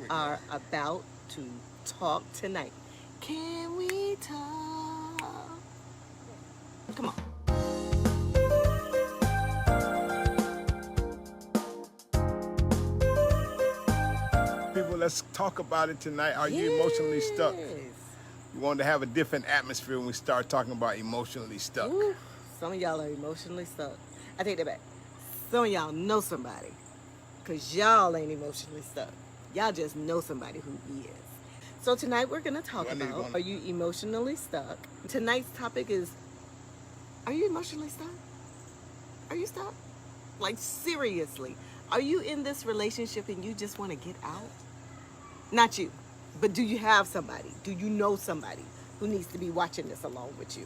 are about to talk tonight. Can we talk? Come on. People, let's talk about it tonight. Are you emotionally stuck? Yes. We wanted to have a different atmosphere when we start talking about emotionally stuck. Ooh, some of y'all are emotionally stuck. I take that back. Some of y'all know somebody, because y'all ain't emotionally stuck. Y'all just know somebody who is. So tonight we're going to talk about, are you emotionally stuck? Tonight's topic is, are you emotionally stuck? Are you stuck? Like, seriously. Are you in this relationship and you just want to get out? Not you, but do you have somebody? Do you know somebody who needs to be watching this along with you?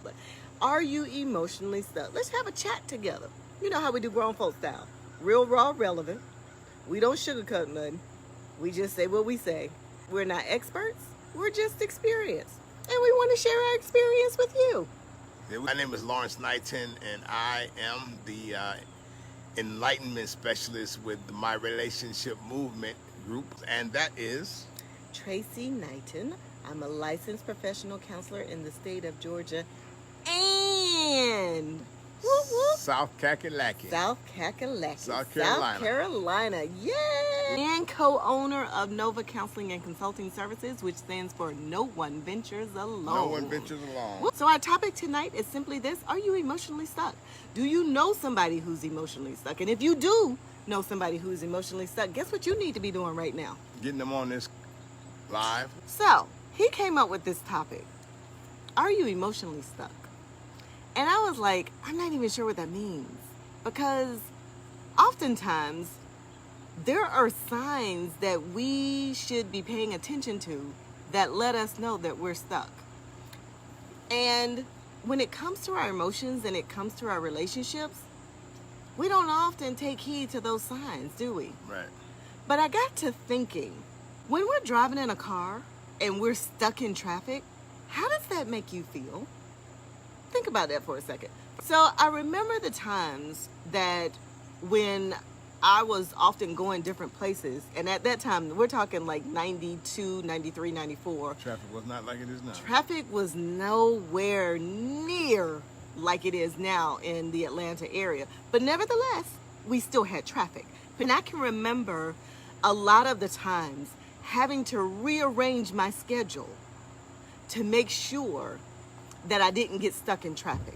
But are you emotionally stuck? Let's have a chat together. You know how we do grown folk style. Real, raw, relevant. We don't sugarcoat nothing. We just say what we say. We're not experts. We're just experienced. And we want to share our experience with you. My name is Lawrence Knighton, and I am the enlightenment specialist with the My Relationship Movement group, and that is Tracy Knighton. I'm a licensed professional counselor in the state of Georgia and South Kakalaki. South Kakalaki. South Carolina. South Carolina, yay! And co-owner of Nova Counseling and Consulting Services, which stands for No One Ventures Alone. No One Ventures Alone. So our topic tonight is simply this: are you emotionally stuck? Do you know somebody who's emotionally stuck? And if you do know somebody who's emotionally stuck, guess what you need to be doing right now? Getting them on this live. So he came up with this topic: are you emotionally stuck? And I was like, I'm not even sure what that means, because oftentimes there are signs that we should be paying attention to that let us know that we're stuck. And when it comes to our emotions and it comes to our relationships, we don't often take heed to those signs, do we? Right. But I got to thinking, when we're driving in a car and we're stuck in traffic, how does that make you feel? Think about that for a second. So I remember the times that when I was often going different places, and at that time, we're talking like 92, 93, 94. Traffic was not like it is now. Traffic was nowhere near like it is now in the Atlanta area. But nevertheless, we still had traffic. And I can remember a lot of the times having to rearrange my schedule to make sure that I didn't get stuck in traffic.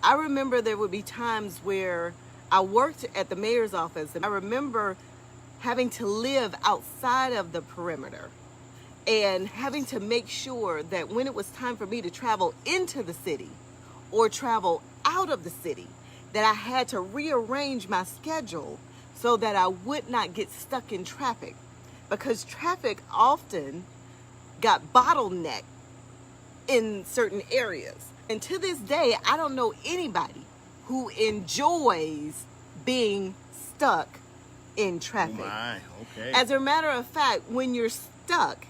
I remember there would be times where I worked at the mayor's office, and I remember having to live outside of the perimeter and having to make sure that when it was time for me to travel into the city or travel out of the city, that I had to rearrange my schedule so that I would not get stuck in traffic, because traffic often got bottlenecked in certain areas. And to this day, I don't know anybody who enjoys being stuck in traffic. Oh my, okay. As a matter of fact, when you're stuck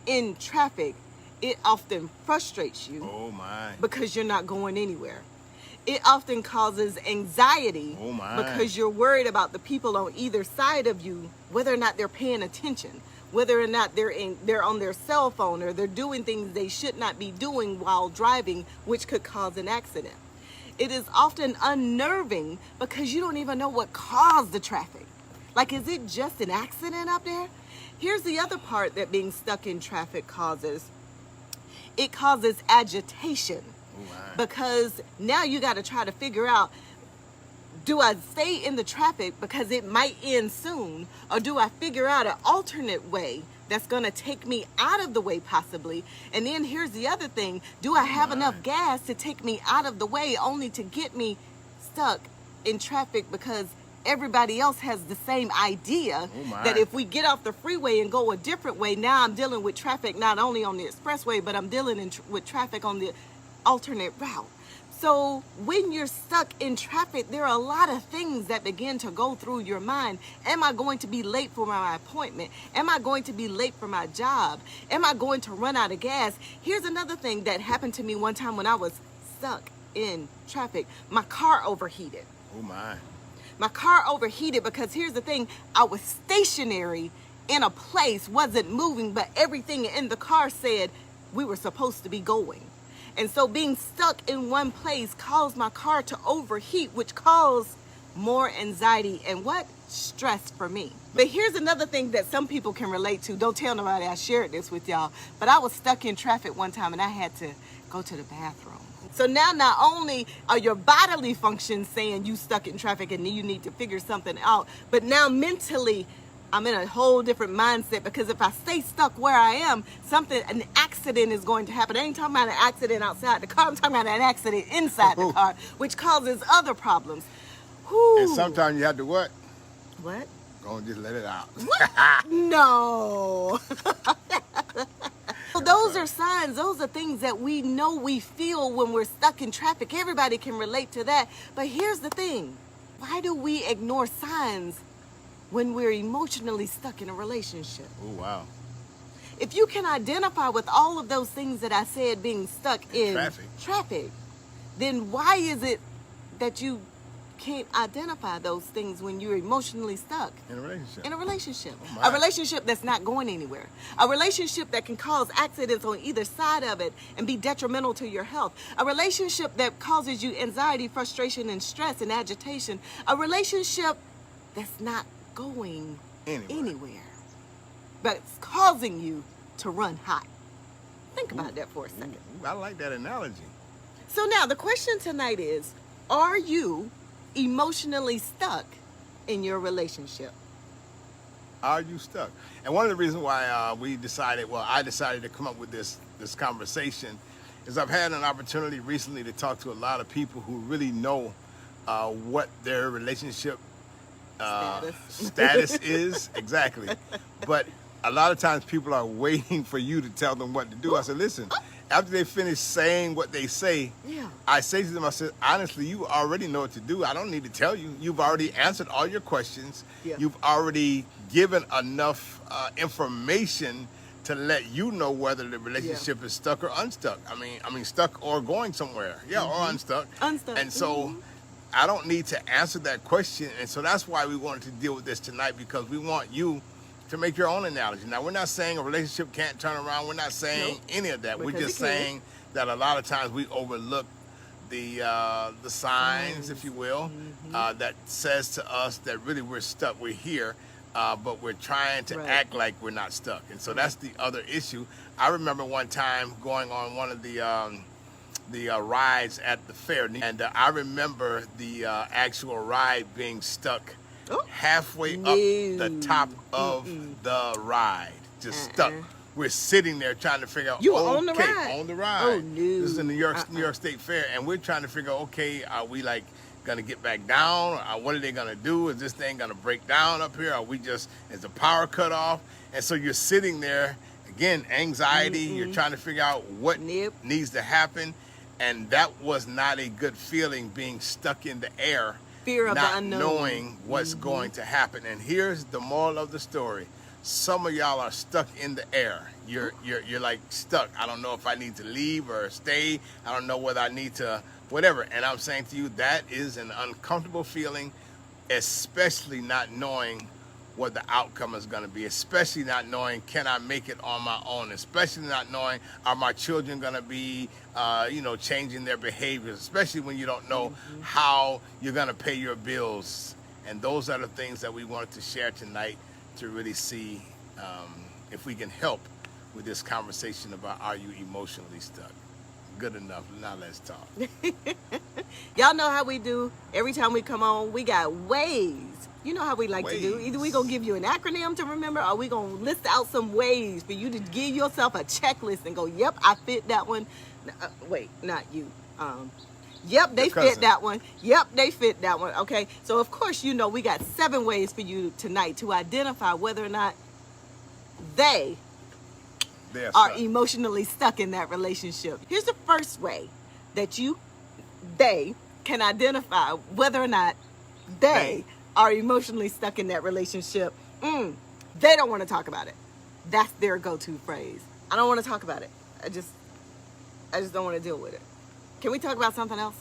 in traffic, it often frustrates you. Oh my. Because you're not going anywhere. It often causes anxiety. Oh my. Because you're worried about the people on either side of you, whether or not they're paying attention, whether or not they're on their cell phone, or they're doing things they should not be doing while driving, which could cause an accident. It is often unnerving because you don't even know what caused the traffic. Like, is it just an accident up there? Here's the other part that being stuck in traffic causes. It causes agitation. Because now you got to try to figure out, do I stay in the traffic because it might end soon, or do I figure out an alternate way that's going to take me out of the way possibly? And then here's the other thing: do I have enough gas to take me out of the way only to get me stuck in traffic because everybody else has the same idea that if we get off the freeway and go a different way, now I'm dealing with traffic not only on the expressway, but I'm dealing with traffic on the alternate route. So when you're stuck in traffic, there are a lot of things that begin to go through your mind. Am I going to be late for my appointment? Am I going to be late for my job? Am I going to run out of gas? Here's another thing that happened to me one time when I was stuck in traffic. My car overheated. Oh my. My car overheated because here's the thing: I was stationary in a place, wasn't moving, but everything in the car said we were supposed to be going. And so being stuck in one place caused my car to overheat, which caused more anxiety and what? Stress for me. But here's another thing that some people can relate to. Don't tell nobody I shared this with y'all. But I was stuck in traffic one time and I had to go to the bathroom. So now not only are your bodily functions saying you stuck in traffic and you need to figure something out, but now mentally I'm in a whole different mindset, because if I stay stuck where I am, an accident is going to happen. I ain't talking about an accident outside the car. I'm talking about an accident inside the car, which causes other problems. Whew. And sometimes you have to what? What? Go and just let it out. What? No. So those are signs. Those are things that we know we feel when we're stuck in traffic. Everybody can relate to that. But here's the thing. Why do we ignore signs when we're emotionally stuck in a relationship? Oh, wow. If you can identify with all of those things that I said being stuck in traffic, then why is it that you can't identify those things when you're emotionally stuck In a relationship. in a relationship? Oh, A relationship that's not going anywhere. A relationship that can cause accidents on either side of it and be detrimental to your health. A relationship that causes you anxiety, frustration, and stress and agitation. A relationship that's not going anywhere, but it's causing you to run hot. Think about that for a second. Ooh, I like that analogy. So now the question tonight is, are you emotionally stuck in your relationship? Are you stuck? And one of the reasons why I decided to come up with this conversation is I've had an opportunity recently to talk to a lot of people who really know what their relationship status is. Exactly. But a lot of times people are waiting for you to tell them what to do. I said, listen, after they finish saying what they say, I say to them, I said, honestly, you already know what to do. I don't need to tell you. You've already answered all your questions. You've already given enough information to let you know whether the relationship is stuck or unstuck. I mean, stuck or going somewhere. Or unstuck. Unstuck. And so I don't need to answer that question. And so that's why we wanted to deal with this tonight, because we want you to make your own analogy. Now, we're not saying a relationship can't turn around. We're not saying any of that. We're just saying that a lot of times we overlook the signs, if you will, that says to us that really we're stuck. We're here, but we're trying to act like we're not stuck. And so that's the other issue. I remember one time going on one of the rides at the fair, and I remember the actual ride being stuck halfway up the top of the ride, just stuck. We're sitting there trying to figure out, on the ride. On the ride. Oh, no. This is in New York State Fair, and we're trying to figure out, okay, are we like gonna get back down? Or what are they gonna do? Is this thing gonna break down up here? Is the power cut off? And so you're sitting there, again, anxiety, you're trying to figure out what needs to happen. And that was not a good feeling, being stuck in the air, fear of not the unknown, knowing what's going to happen. And here's the moral of the story. Some of y'all are stuck in the air. You're like stuck. I don't know if I need to leave or stay. I don't know whether I need to, whatever. And I'm saying to you, that is an uncomfortable feeling, especially not knowing what the outcome is going to be, especially not knowing, can I make it on my own, especially not knowing, are my children going to be, changing their behaviors, especially when you don't know how you're going to pay your bills. And those are the things that we wanted to share tonight to really see if we can help with this conversation about, are you emotionally stuck? Good enough. Now let's talk. Y'all know how we do. Every time we come on, we got ways. You know how we like to do. Either we gonna give you an acronym to remember, or we gonna list out some ways for you to give yourself a checklist and go, yep, I fit that one. Wait, not you. Yep, they fit that one. Yep, they fit that one. Okay, so of course, you know, we got 7 ways for you tonight to identify whether or not they are emotionally stuck in that relationship. Here's the first way that they can identify whether or not they are emotionally stuck in that relationship. They don't want to talk about it. That's their go-to phrase. I don't want to talk about it. I just don't want to deal with it. Can we talk about something else?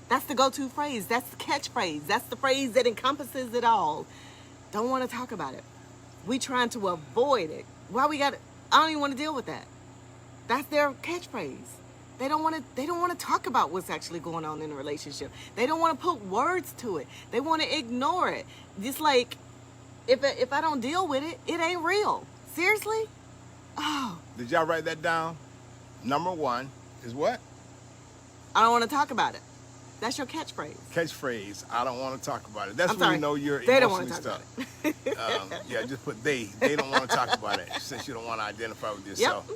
That's the go-to phrase. That's the catchphrase. That's the phrase that encompasses it all. Don't want to talk about it. We trying to avoid it. Why we got? I don't even want to deal with that. That's their catchphrase. They don't want to talk about what's actually going on in a relationship. They don't want to put words to it. They want to ignore it. Just like if I don't deal with it, it ain't real. Seriously? Oh, Did y'all write that down? Number one is what? I don't want to talk about it. That's your catchphrase. Catchphrase. I don't want to talk about it. That's I'm when sorry. you know you're They don't want emotionally to talk stuck. about it. Yeah, just put they. They don't want to talk about it since you don't want to identify with yourself.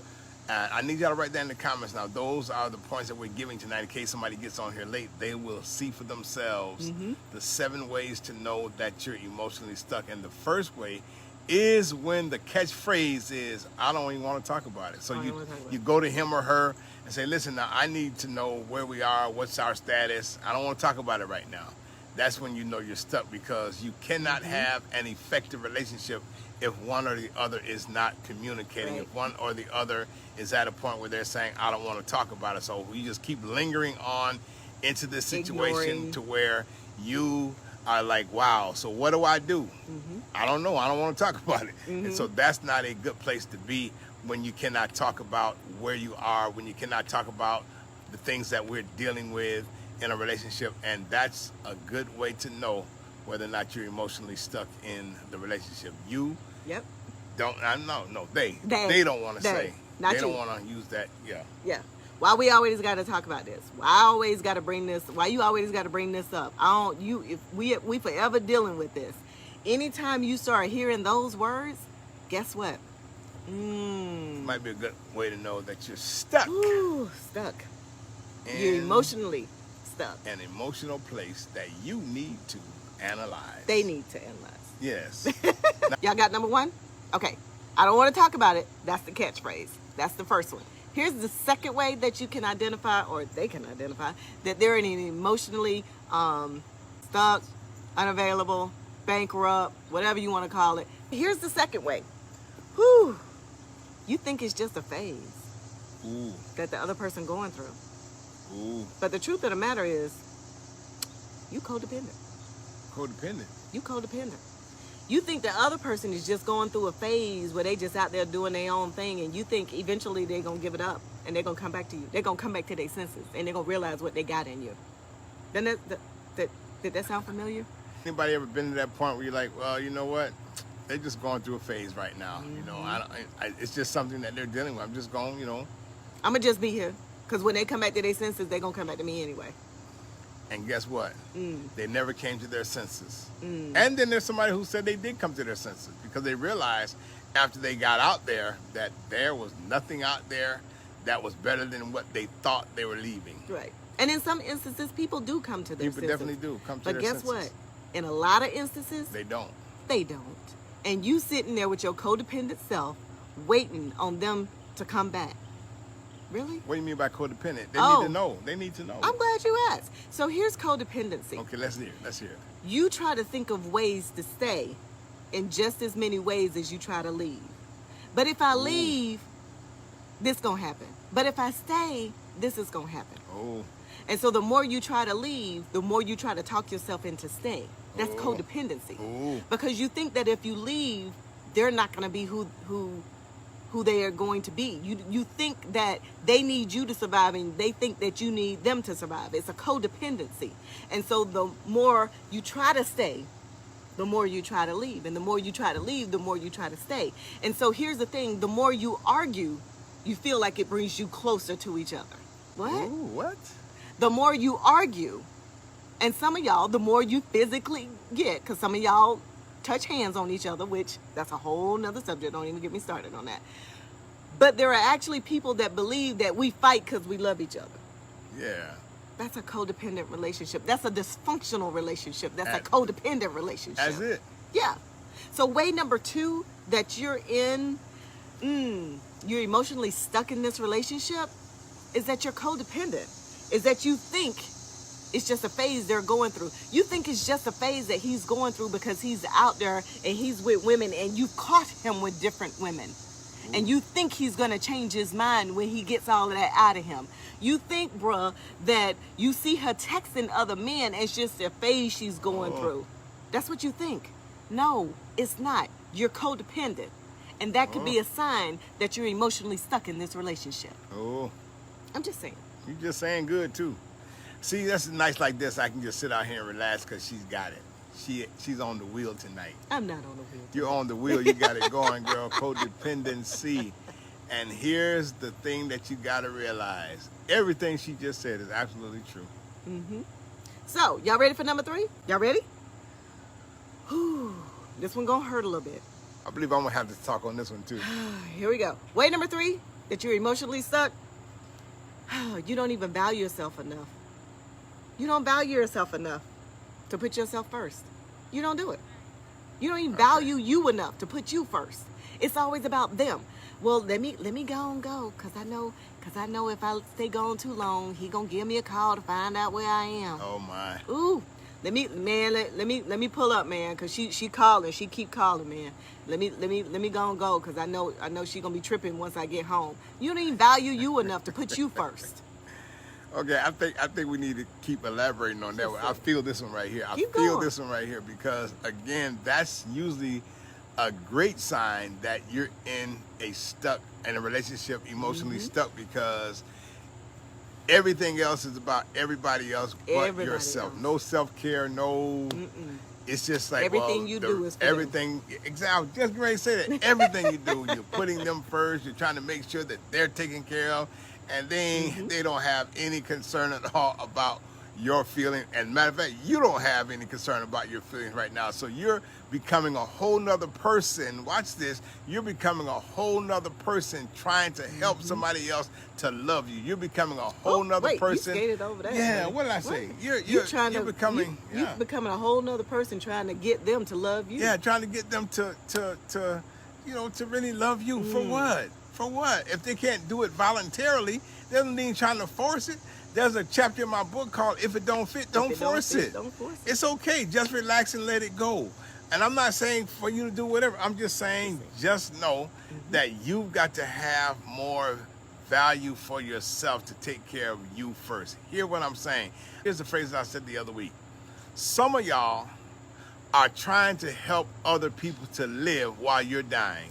I need y'all to write that in the comments now. Those are the points that we're giving tonight. In case somebody gets on here late, they will see for themselves the 7 ways to know that you're emotionally stuck. And the first way is when the catchphrase is, I don't even want to talk about it. So you go to him or her and say, listen, now I need to know where we are, what's our status. I don't want to talk about it right now. That's when you know you're stuck, because you cannot have an effective relationship if one or the other is not communicating, Right. if one or the other is at a point where they're saying, I don't want to talk about it. So you just keep lingering on into this situation Ignoring. to where you are like, wow, so what do I do? I don't know. I don't want to talk about it. And so that's not a good place to be when you cannot talk about where you are, when you cannot talk about the things that we're dealing with in a relationship. And that's a good way to know whether or not you're emotionally stuck in the relationship. You Yep. don't, they don't want to They. say. Not They don't you. want to use that. Yeah. Yeah. Why we always got to talk about this? Why I always got to bring this? Why you always got to bring this up? If we forever dealing with this. Anytime you start hearing those words, guess what? Might be a good way to know that you're stuck Ooh, stuck. You're in emotionally stuck. an emotional place that you need to analyze. They need to analyze. Yes. Y'all got number 1? Okay. I don't want to talk about it. That's the catchphrase. That's the first one. Here's the second way that you can identify, or they can identify, that they're in an emotionally stuck, unavailable, bankrupt, whatever you want to call it. Here's the second way. Whew. You think it's just a phase Ooh. that the other person going through. Ooh. But the truth of the matter is, you codependent. Codependent. You codependent. You think the other person is just going through a phase where they just out there doing their own thing, and you think eventually they're going to give it up and they're going to come back to you. They're going to come back to their senses, and they're going to realize what they got in you. Then did that sound familiar? Anybody ever been to that point where you're like, well, you know what? They're just going through a phase right now. You know, it's just something that they're dealing with. I'm just going, you know. I'm going to just be here, because when they come back to their senses, they're going to come back to me anyway. And guess what? They never came to their senses. And then there's somebody who said they did come to their senses, because they realized after they got out there that there was nothing out there that was better than what they thought they were leaving. Right. And in some instances, people do come to their People senses. definitely do come to But their guess senses. what? In a lot of instances, They don't. they don't. And you sitting there with your codependent self, waiting on them to come back. Really? What do you mean by codependent? They Oh. need to know. They need to know. I'm glad you asked. So here's codependency. Okay, let's hear it. Let's hear it. You try to think of ways to stay in just as many ways as you try to leave. But if I leave, this gonna happen. But if I stay, this is gonna happen. Oh, And so the more you try to leave, the more you try to talk yourself into staying. That's Oh. codependency. Ooh. Because you think that if you leave, they're not gonna be who they are going to be. You think that they need you to survive, and they think that you need them to survive. It's a codependency. And so the more you try to stay, the more you try to leave. And the more you try to leave, the more you try to stay. And so here's the thing, the more you argue, you feel like it brings you closer to each other. What? Ooh, what? The more you argue, and some of y'all, the more you physically get, because some of y'all touch hands on each other, which that's a whole nother subject. Don't even get me started on that. But there are actually people that believe that we fight because we love each other. Yeah. That's a codependent relationship. That's a dysfunctional relationship. That's a As- codependent relationship. That's it. Yeah. So way number 2 that you're in, you're emotionally stuck in this relationship, is that you're codependent. Is that you think it's just a phase they're going through. You think it's just a phase that he's going through because he's out there and he's with women, and you've caught him with different women. And you think he's going to change his mind when he gets all of that out of him. You think, bruh, that you see her texting other men, it's just a phase she's going through. That's what you think. No, it's not. you're codependent. And that could be a sign that you're emotionally stuck in this relationship. Oh, I'm just saying. you just saying good too. See, that's nice like this. I can just sit out here and relax because she's got it. She's on the wheel tonight. I'm not on the wheel. You're on the wheel. You got it going, girl. Codependency. And here's the thing that you got to realize. Everything she just said is absolutely true. So, y'all ready for number 3? Y'all ready? Whew. This one gonna hurt a little bit. I believe I'm going to have to talk on this one too. Here we go. Way number 3, that you're emotionally stuck. You don't even value yourself enough. You don't value yourself enough to put yourself first. You don't do it. You don't even value you enough to put you first. It's always about them. Well, let me go and go, cause I know if I stay gone too long, he gonna give me a call to find out where I am. Oh my. Ooh, let me pull up, man, cause she calling, she keep calling, man. Let me go and go, cause I know she gonna be tripping once I get home. You don't even value you enough to put you first. Okay, I think we need to keep elaborating on that one. I feel this one right here. I feel this one right here because again, that's usually a great sign that you're in a relationship emotionally stuck, because everything else is about everybody else but yourself. No self-care, no. It's just like everything you do is for everything. Exactly. I was just ready to say that. Everything you do, you're putting them first. You're trying to make sure that they're taken care of, and then they don't have any concern at all about your feeling. And matter of fact, you don't have any concern about your feelings right now. So you're becoming a whole nother person. Watch this. You're becoming a whole nother person trying to help somebody else to love you. You're becoming a whole nother person. You skated over that. Yeah, man. what did I say? What? You're becoming you're becoming a whole nother person trying to get them to love you. Yeah, trying to get them to really love you. For what? For what? If they can't do it voluntarily, doesn't mean trying to force it. There's a chapter in my book called "If It Don't Fit, Don't Force It." Don't force it. It's okay. Just relax and let it go. And I'm not saying for you to do whatever. I'm just saying just know that you've got to have more value for yourself to take care of you first. Hear what I'm saying. Here's the phrase I said the other week. Some of y'all are trying to help other people to live while you're dying.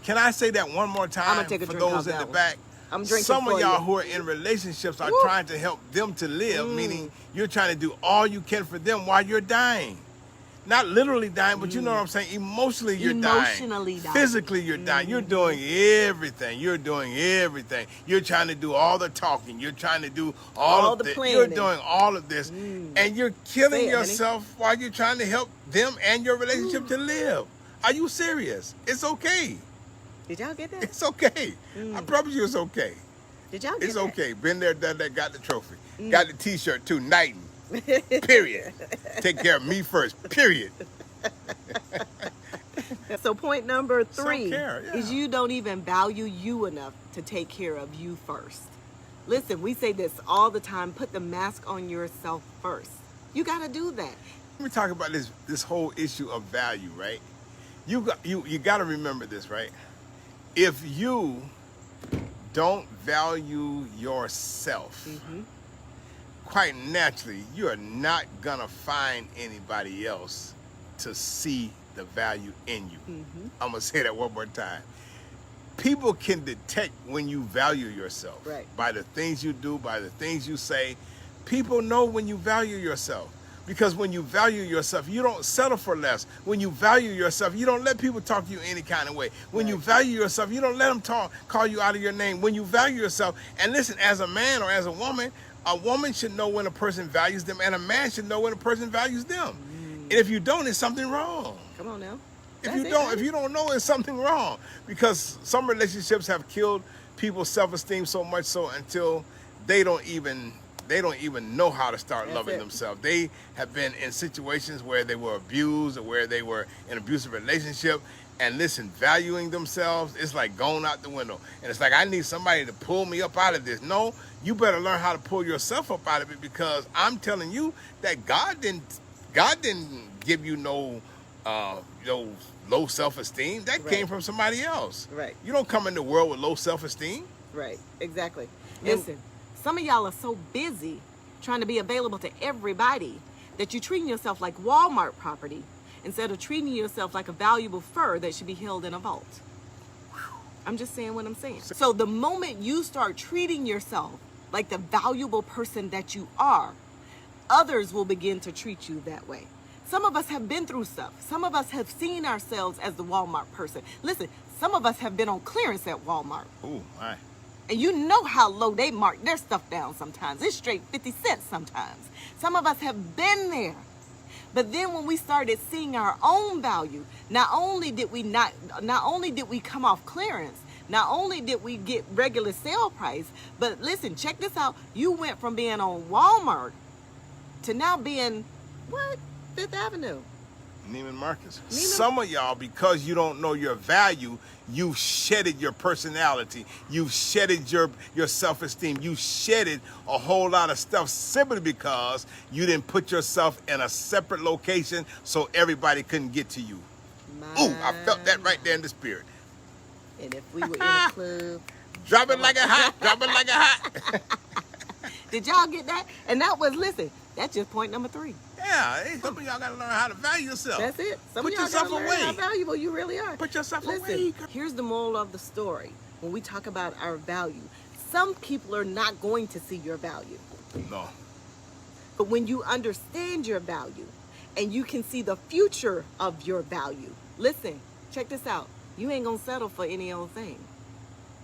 Can I say that one more time? I'm gonna take a for drink those off in the that back? I'm drinking Some for of y'all you. who are in relationships are Woo. trying to help them to live, meaning you're trying to do all you can for them while you're dying. Not literally dying, but you know what I'm saying? Emotionally, you're Emotionally dying. dying. Physically, you're dying. You're doing everything. You're doing everything. You're trying to do all the talking. You're trying to do all of the this. planning. You're doing all of this. And you're killing Say it, honey. yourself while you're trying to help them and your relationship to live. Are you serious? It's okay. Did y'all get that? It's okay. I promise you it's okay. Did y'all get It's that? okay. Been there, done that, got the trophy. Got the t-shirt too, Knighton. Period. Take care of me first. Period. So point number 3 Self-care, yeah. is you don't even value you enough to take care of you first. Listen, we say this all the time. Put the mask on yourself first. You got to do that. Let me talk about this whole issue of value, right? You got to remember this, right? If you don't value yourself, quite naturally, you are not gonna find anybody else to see the value in you. I'm gonna say that one more time. People can detect when you value yourself, Right. by the things you do, by the things you say. People know when you value yourself. Because when you value yourself, you don't settle for less. When you value yourself, you don't let people talk to you any kind of way. When you value yourself, you don't let them call you out of your name. When you value yourself, and listen, as a man or as a woman should know when a person values them, and a man should know when a person values them. And if you don't, it's something wrong. Come on now. If you don't know, it's something wrong. Because some relationships have killed people's self-esteem so much so until they don't even know how to start loving themselves. They have been in situations where they were abused or where they were in an abusive relationship. And listen, valuing themselves, it's like going out the window. And it's like, I need somebody to pull me up out of this. No, you better learn how to pull yourself up out of it, because I'm telling you that God didn't give you no low self-esteem. That came from somebody else. Right. You don't come in the world with low self-esteem. Right, exactly. Listen, some of y'all are so busy trying to be available to everybody that you're treating yourself like Walmart property, instead of treating yourself like a valuable fur that should be held in a vault. I'm just saying what I'm saying. So the moment you start treating yourself like the valuable person that you are, others will begin to treat you that way. Some of us have been through stuff. Some of us have seen ourselves as the Walmart person. Listen, some of us have been on clearance at Walmart. Ooh, my. And you know how low they mark their stuff down sometimes. It's straight 50 cents sometimes. Some of us have been there. But then when we started seeing our own value, not only did we come off clearance, not only did we get regular sale price, but listen, check this out. You went from being on Walmart to now being, what? Fifth Avenue. Neiman Marcus. Some of y'all, because you don't know your value, you've shedded your personality. You've shedded your self-esteem. You shedded a whole lot of stuff simply because you didn't put yourself in a separate location so everybody couldn't get to you. Ooh, I felt that right there in the spirit. And if we were in a club. Drop it like a hot. Drop it like a hot. Did y'all get that? And that was, listen, that's just point number 3. Yeah, hey, some of y'all got to learn how to value yourself. That's it. Some Put of y'all yourself gotta learn away. how valuable you really are. Put yourself Listen, away. here's the moral of the story. When we talk about our value, some people are not going to see your value. No. But when you understand your value and you can see the future of your value, listen, check this out. You ain't going to settle for any old thing.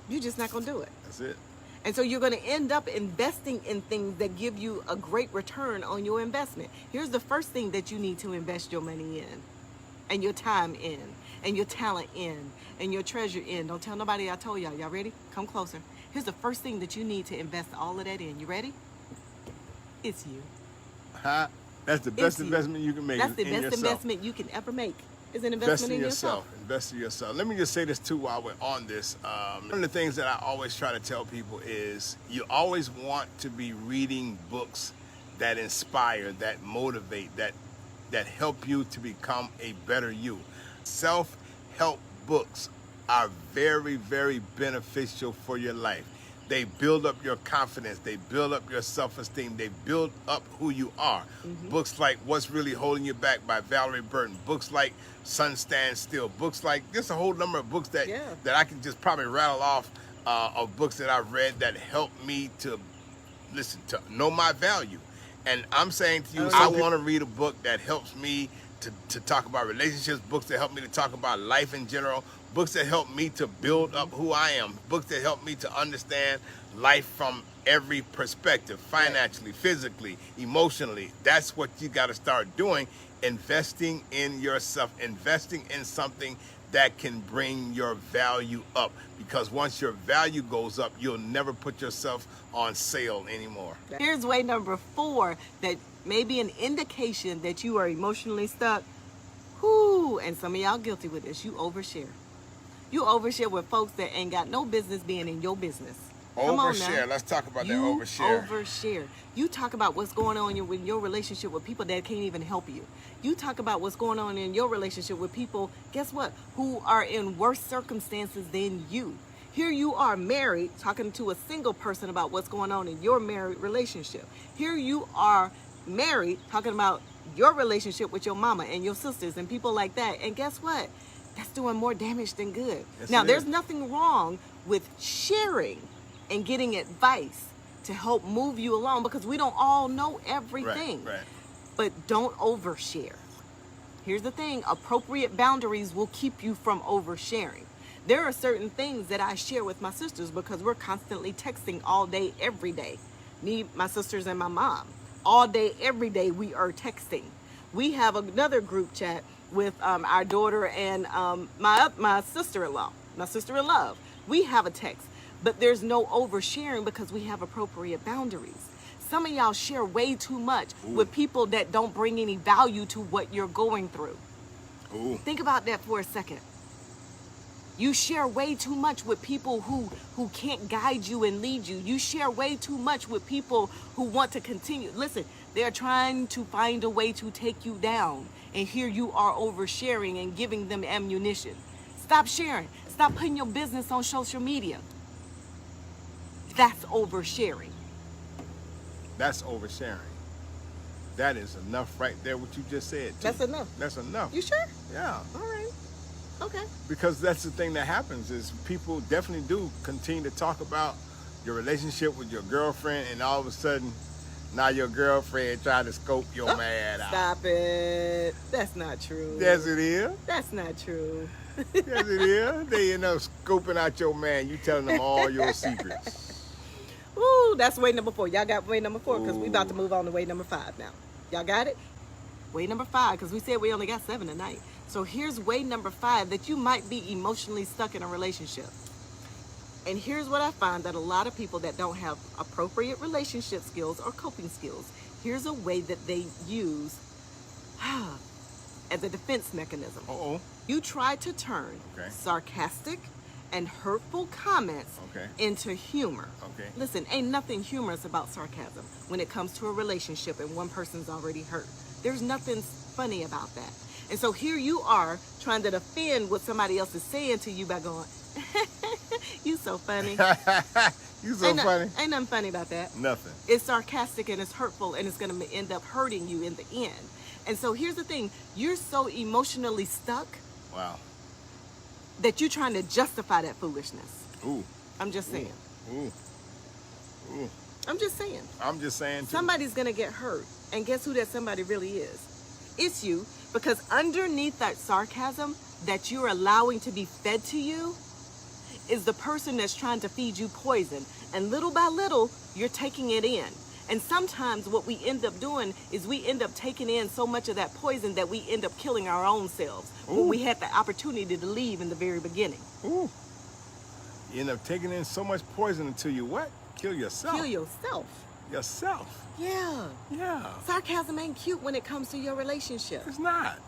You're just not going to do it. That's it. And so you're going to end up investing in things that give you a great return on your investment. Here's the first thing that you need to invest your money in, and your time in, and your talent in, and your treasure in. Don't tell nobody I told y'all. Y'all ready? Come closer. Here's the first thing that you need to invest all of that in. You ready? It's you. Huh? That's the best investment you can make. That's the in best yourself. investment you can ever make. Is an investment in yourself. Invest in yourself. Let me just say this too while we're on this. One of the things that I always try to tell people is you always want to be reading books that inspire, that motivate, that help you to become a better you. Self-help books are very, very beneficial for your life. They build up your confidence. They build up your self-esteem. They build up who you are. Books like What's Really Holding You Back by Valerie Burton. Books like Sun Stands Still. Books like, there's a whole number of books that I can just probably rattle off of books that I've read that help me to know my value. And I'm saying to you, I want to read a book that helps me to talk about relationships, books that help me to talk about life in general, books that help me to build up who I am, books that help me to understand life from every perspective, financially, physically, emotionally. That's what you got to start doing, investing in yourself, investing in something that can bring your value up. Because once your value goes up, you'll never put yourself on sale anymore. Here's way number 4 that may be an indication that you are emotionally stuck. And some of y'all guilty with this. You overshare. You overshare with folks that ain't got no business being in your business. Come on now. Overshare. Let's talk about that You overshare. overshare. You talk about what's going on in your relationship with people that can't even help you. You talk about what's going on in your relationship with people, guess what, who are in worse circumstances than you. Here you are married, talking to a single person about what's going on in your married relationship. Here you are married, talking about your relationship with your mama and your sisters and people like that. And guess what? That's doing more damage than good. Yes, now, it there's is. nothing wrong with sharing and getting advice to help move you along, because we don't all know everything. Right. But don't overshare. Here's the thing, appropriate boundaries will keep you from oversharing. There are certain things that I share with my sisters because we're constantly texting all day, every day. Me, my sisters, and my mom. All day, every day, we are texting. We have another group chat with our daughter and my sister-in-law, my sister-in-law. We have a text, but there's no oversharing because we have appropriate boundaries. Some of y'all share way too much with people that don't bring any value to what you're going through. Think about that for a second. You share way too much with people who can't guide you and lead you. You share way too much with people who want to continue. Listen, they're trying to find a way to take you down. And here you are oversharing and giving them ammunition. Stop sharing. Stop putting your business on social media. That's oversharing. That's oversharing. That is enough right there, what you just said. Too. That's enough. That's enough. You sure? Yeah. All right. Okay. Because that's the thing that happens is people definitely do continue to talk about your relationship with your girlfriend, and all of a sudden, now your girlfriend tried to scope your man out. Stop it. That's not true. Yes, it is. That's not true. Yes, it is. They end up scoping out your man. You telling them all your secrets. Ooh, that's way number 4. Y'all got way number 4 because we about to Ooh. move on to way number 5 now. Y'all got it? Way number 5 because we said we only got 7 tonight. So here's way number 5 that you might be emotionally stuck in a relationship. And here's what I find that a lot of people that don't have appropriate relationship skills or coping skills, here's a way that they use as a defense mechanism. Uh-oh. You try to turn Okay. sarcastic and hurtful comments Okay. into humor. Okay. Listen, ain't nothing humorous about sarcasm when it comes to a relationship and one person's already hurt. There's nothing funny about that. And so here you are trying to defend what somebody else is saying to you by going, you so funny. You so funny. Ain't nothing funny about that. Nothing. It's sarcastic and it's hurtful and it's going to end up hurting you in the end. And so here's the thing. You're so emotionally stuck Wow. that you're trying to justify that foolishness. Ooh. I'm just saying. Ooh. Ooh. I'm just saying. I'm just saying. Too. Somebody's going to get hurt. And guess who that somebody really is? It's you. Because underneath that sarcasm that you're allowing to be fed to you is the person that's trying to feed you poison. And little by little, you're taking it in. And sometimes what we end up doing is we end up taking in so much of that poison that we end up killing our own selves when we had the opportunity to leave in the very beginning. Ooh. You end up taking in so much poison until you what? Kill yourself. Kill yourself. Yourself. Yeah. Yeah. Sarcasm ain't cute when it comes to your relationship. It's not.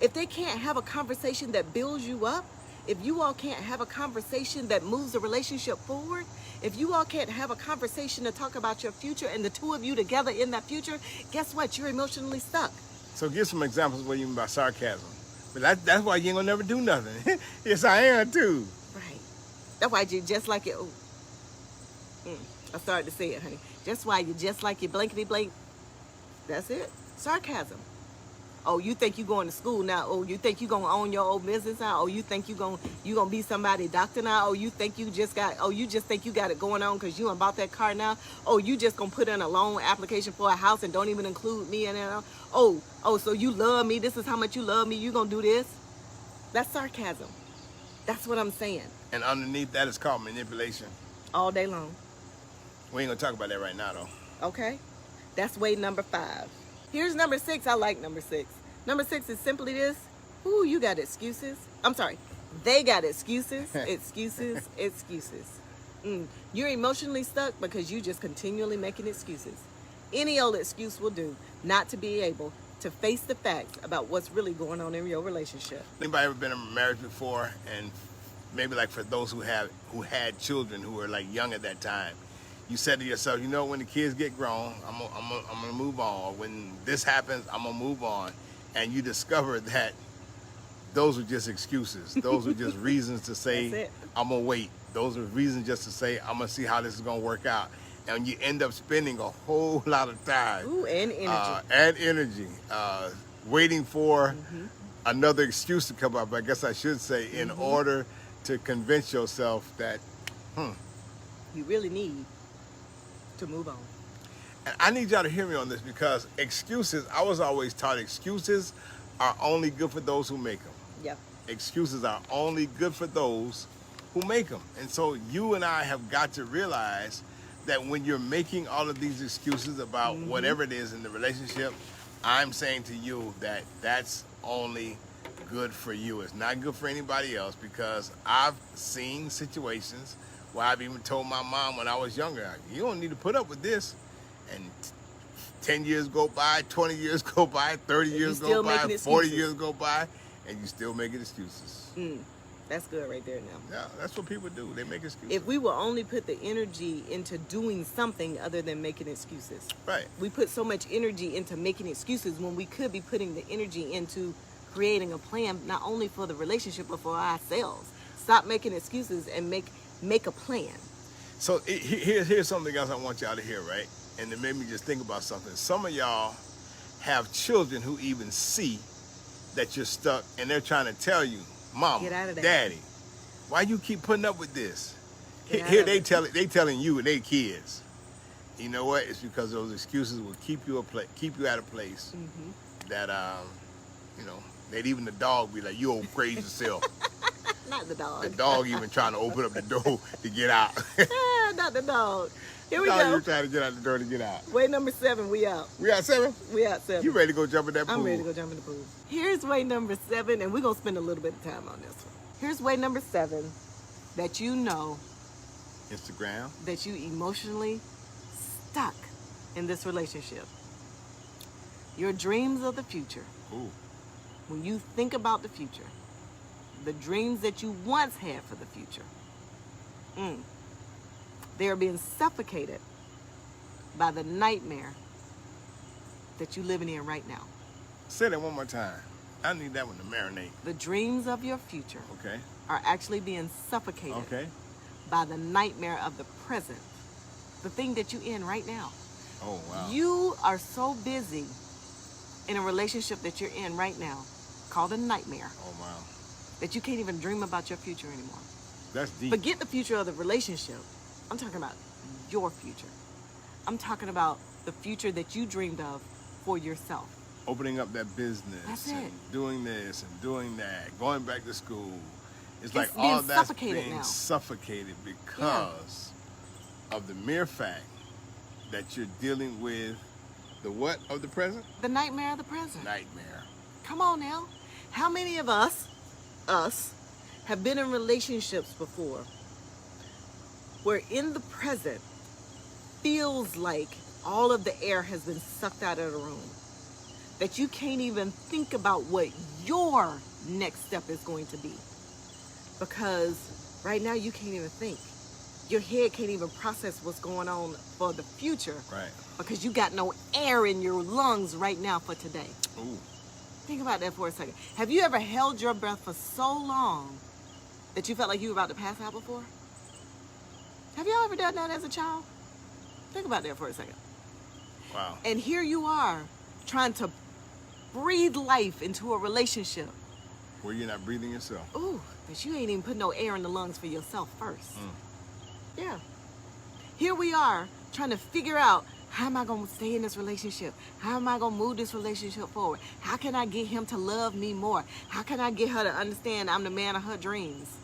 If they can't have a conversation that builds you up, if you all can't have a conversation that moves the relationship forward, if you all can't have a conversation to talk about your future and the two of you together in that future, guess what? You're emotionally stuck. So give some examples of what you mean by sarcasm. But that's why you ain't gonna never do nothing. Yes, I am too. Right. That's why you just like it. Oh. I started to say it, honey. That's why you just like your blankety blank. That's it. Sarcasm. Oh, you think you going to school now? Oh, you think you gonna own your own business now? Oh, you think you gonna be somebody doctor now? Oh, you think you just think you got it going on because you bought that car now? Oh, you just gonna put in a loan application for a house and don't even include me in it? Oh, so you love me? This is how much you love me? You gonna do this? That's sarcasm. That's what I'm saying. And underneath that is called manipulation. All day long. We ain't gonna talk about that right now though. Okay? That's way number 5. Here's number 6. I like number 6. Number 6 is simply this. Ooh, you got excuses. I'm sorry. They got excuses. Excuses. You're emotionally stuck because you just continually making excuses. Any old excuse will do not to be able to face the facts about what's really going on in your relationship. Anybody ever been in marriage before? And maybe like for those who had children who were like young at that time, you said to yourself, you know, when the kids get grown, I'm gonna move on. Or when this happens, I'm gonna move on. And you discover that those were just excuses. Those were just reasons to say, I'm gonna wait. Those are reasons just to say, I'm gonna see how this is gonna work out. And you end up spending a whole lot of time. Ooh, and energy. Waiting for another excuse to come up, I guess I should say, in order to convince yourself that, you really need to move on. And I need y'all to hear me on this because excuses, I was always taught excuses are only good for those who make them. Yep. Excuses are only good for those who make them. And so you and I have got to realize that when you're making all of these excuses about whatever it is in the relationship, I'm saying to you that that's only good for you. It's not good for anybody else because I've seen situations where I've even told my mom when I was younger, you don't need to put up with this. And 10 years go by, 20 years go by, 30 years go by, 40 years go by, and you still making excuses. That's good right there now. Yeah, that's what people do. They make excuses. If we will only put the energy into doing something other than making excuses. Right. We put so much energy into making excuses when we could be putting the energy into creating a plan, not only for the relationship, but for ourselves. Stop making excuses and make a plan. So here's something else I want y'all to hear, right? And it made me just think about something. Some of y'all have children who even see that you're stuck, and they're trying to tell you, Mama, Get out of that. Daddy, why you keep putting up with this? Get out Here of they it. they telling you and they kids. You know what? It's because those excuses will keep you at a place that you know, that even the dog be like, you old crazy self. Not the dog. The dog even trying to open up the door to get out. Not the dog. Here we Dog, go. you're trying to get out the door to get out. Way number 7, we out. We got 7? We out 7. You ready to go jump in that pool? I'm ready to go jump in the pool. Here's way number 7, and we're going to spend a little bit of time on this one. Here's way number 7, that you know Instagram. that you emotionally stuck in this relationship. Your dreams of the future. Ooh. When you think about the future, the dreams that you once had for the future, they are being suffocated by the nightmare that you're living in right now. Say that one more time. I need that one to marinate. The dreams of your future Okay. are actually being suffocated Okay. by the nightmare of the present, the thing that you're in right now. Oh, wow. You are so busy in a relationship that you're in right now, called a nightmare, Oh, wow. that you can't even dream about your future anymore. That's deep. Forget the future of the relationship. I'm talking about your future. I'm talking about the future that you dreamed of for yourself. Opening up that business. That's and it. doing this and doing that. Going back to school. It's like being all that's suffocated being now. suffocated because of the mere fact that you're dealing with the what of the present? The nightmare of the present. Nightmare. Come on now. How many of us, have been in relationships before where in the present feels like all of the air has been sucked out of the room? That you can't even think about what your next step is going to be. Because right now you can't even think. Your head can't even process what's going on for the future. Right. Because you got no air in your lungs right now for today. Ooh. Think about that for a second. Have you ever held your breath for so long that you felt like you were about to pass out before? Have y'all ever done that as a child? Think about that for a second. Wow. And here you are trying to breathe life into a relationship. Where you're not breathing yourself. Ooh, but you ain't even put no air in the lungs for yourself first. Yeah. Here we are trying to figure out, how am I going to stay in this relationship? How am I going to move this relationship forward? How can I get him to love me more? How can I get her to understand I'm the man of her dreams?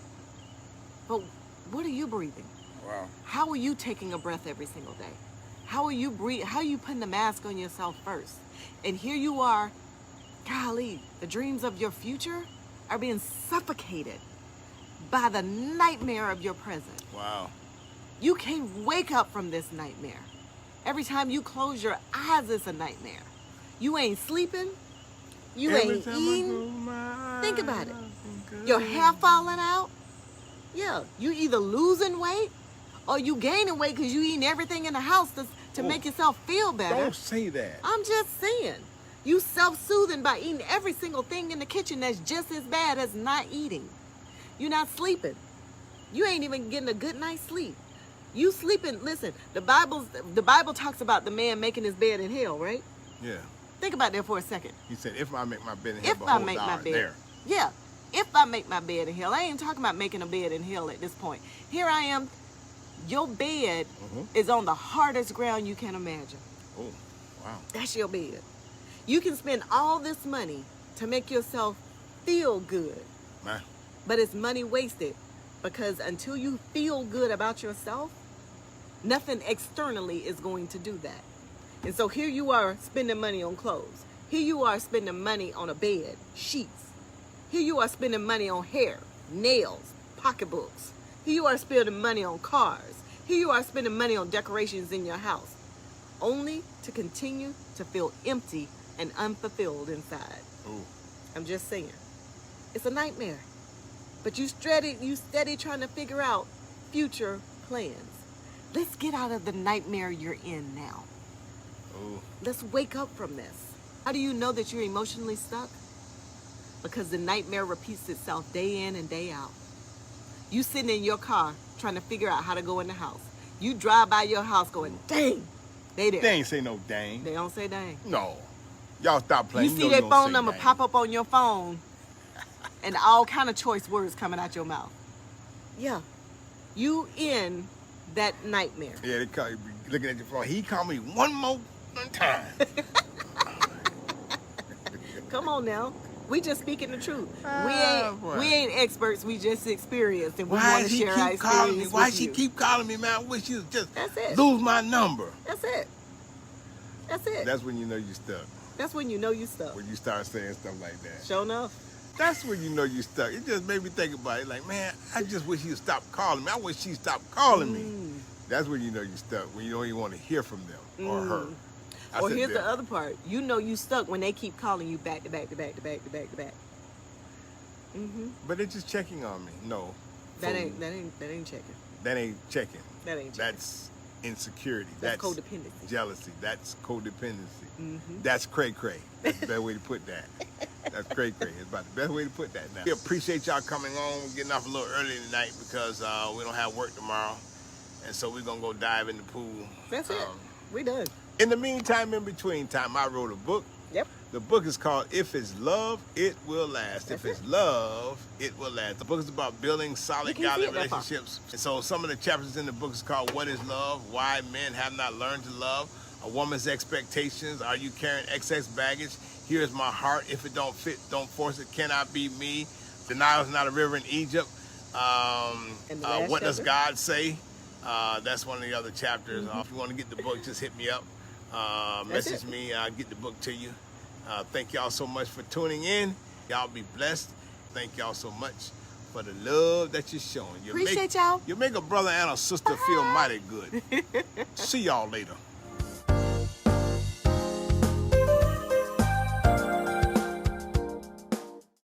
But what are you breathing? Wow. How are you taking a breath every single day? How are you breathing? How are you putting the mask on yourself first? And here you are, golly, the dreams of your future are being suffocated by the nightmare of your present. Wow. You can't wake up from this nightmare. Every time you close your eyes, it's a nightmare. You ain't sleeping. You Every ain't time I eating. close my Think about it. eyes, I think Your of hair falling out. Yeah, you either losing weight or you gaining weight because you eating everything in the house to make yourself feel better. Don't say that. I'm just saying. You self-soothing by eating every single thing in the kitchen that's just as bad as not eating. You're not sleeping. You ain't even getting a good night's sleep. You sleeping, listen, the Bible talks about the man making his bed in hell, right? Yeah. Think about that for a second. He said, if I make my bed in hell, If I behold, make thou my art bed. there. Yeah. If I make my bed in hell. I ain't talking about making a bed in hell at this point. Here I am. Your bed is on the hardest ground you can imagine. Oh, wow. That's your bed. You can spend all this money to make yourself feel good, Man. but it's money wasted because until you feel good about yourself, nothing externally is going to do that. And so here you are spending money on clothes. Here you are spending money on a bed, sheets. Here you are spending money on hair, nails, pocketbooks. Here you are spending money on cars. Here you are spending money on decorations in your house, only to continue to feel empty and unfulfilled inside. Ooh. I'm just saying. It's a nightmare. But you steady trying to figure out future plans. Let's get out of the nightmare you're in now. Ooh. Let's wake up from this. How do you know that you're emotionally stuck? Because the nightmare repeats itself day in and day out. You sitting in your car trying to figure out how to go in the house. You drive by your house going, dang, they there. They ain't say no dang. They don't say dang. No. Y'all stop playing. You know see their don't phone say number names. pop up on your phone and all kind of choice words coming out your mouth. Yeah. You in that nightmare. Yeah, they call you looking at your phone. He called me one more time. Come on now. We just speaking the truth. Boy. We ain't experts. We just experienced, and we Why want does to he share our keep calling me? experience Why with she you. keep calling me, man? I wish you would just That's it. lose my number. That's it. That's it. That's when you know you stuck. That's when you know you stuck. When you start saying stuff like that. Sure enough. That's when you know you stuck. It just made me think about it. Like, man, I just wish you'd stop calling me. I wish she stopped calling me. That's when you know you stuck. When you don't even want to hear from them or her. I Or said here's that. the other part. You know you stuck when they keep calling you back to back to back to back to back to back. But they're just checking on me. No. That fool. ain't checking. That ain't checking. That ain't checking. That's insecurity. That's codependency. Jealousy. That's codependency. That's cray-cray. That's the best way to put that. That's cray-cray. It's about the best way to put that now. We appreciate y'all coming on. We're getting off a little early tonight because we don't have work tomorrow. And so we're going to go dive in the pool. That's it. We done. In the meantime, in between time, I wrote a book. Yep. The book is called If It's Love, It Will Last. That's If it's love, it will last. The book is about building solid, You can godly see it that far. relationships. And so some of the chapters in the book is called What is Love? Why Men Have Not Learned to Love. A Woman's Expectations. Are You Carrying Excess Baggage? Here's My Heart. If it don't fit, don't force it. Cannot be me. Denial's not a river in Egypt. And the last What does chapter? God say? That's one of the other chapters. If you want to get the book, just hit me up. Message it. me. I'll get the book to you. Thank y'all so much for tuning in. Y'all be blessed. Thank y'all so much for the love that you're showing. Appreciate y'all. You make a brother and a sister feel mighty good. See y'all later.